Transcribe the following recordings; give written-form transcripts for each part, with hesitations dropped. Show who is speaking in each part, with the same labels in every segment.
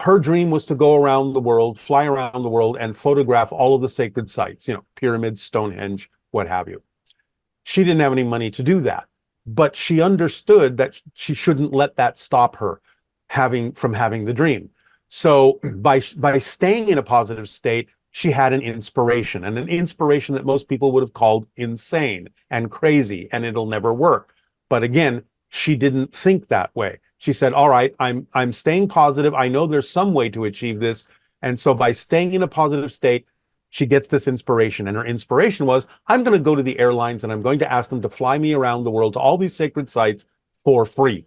Speaker 1: Her dream was to go around the world, fly around the world, and photograph all of the sacred sites, pyramids, Stonehenge, what have you. She didn't have any money to do that, but she understood that she shouldn't let that stop her from having the dream. So by staying in a positive state, she had an inspiration, and an inspiration that most people would have called insane and crazy, and it'll never work. But again, she didn't think that way. She said, all right, I'm staying positive. I know there's some way to achieve this. And so by staying in a positive state, she gets this inspiration. And her inspiration was, I'm going to go to the airlines and I'm going to ask them to fly me around the world to all these sacred sites for free.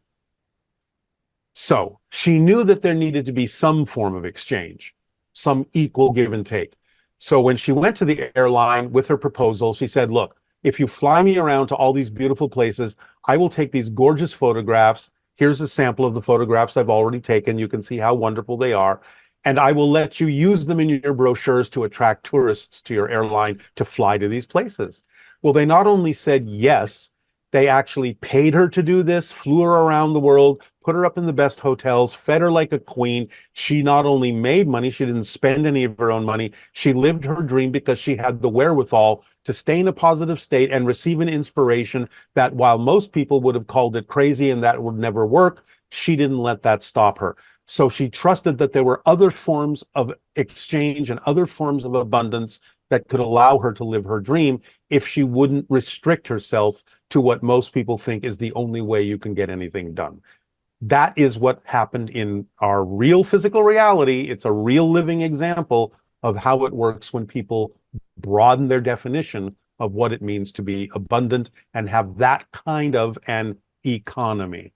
Speaker 1: So she knew that there needed to be some form of exchange, some equal give and take. So when she went to the airline with her proposal, she said, look, if you fly me around to all these beautiful places, I will take these gorgeous photographs. Here's a sample of the photographs I've already taken. You can see how wonderful they are. And I will let you use them in your brochures to attract tourists to your airline to fly to these places. Well, they not only said yes, they actually paid her to do this, flew her around the world, put her up in the best hotels, fed her like a queen. She not only made money, she didn't spend any of her own money. She lived her dream because she had the wherewithal to stay in a positive state and receive an inspiration that, while most people would have called it crazy and that would never work, she didn't let that stop her. So she trusted that there were other forms of exchange and other forms of abundance that could allow her to live her dream if she wouldn't restrict herself to what most people think is the only way you can get anything done. That is what happened in our real physical reality. It's a real living example of how it works when people broaden their definition of what it means to be abundant and have that kind of an economy.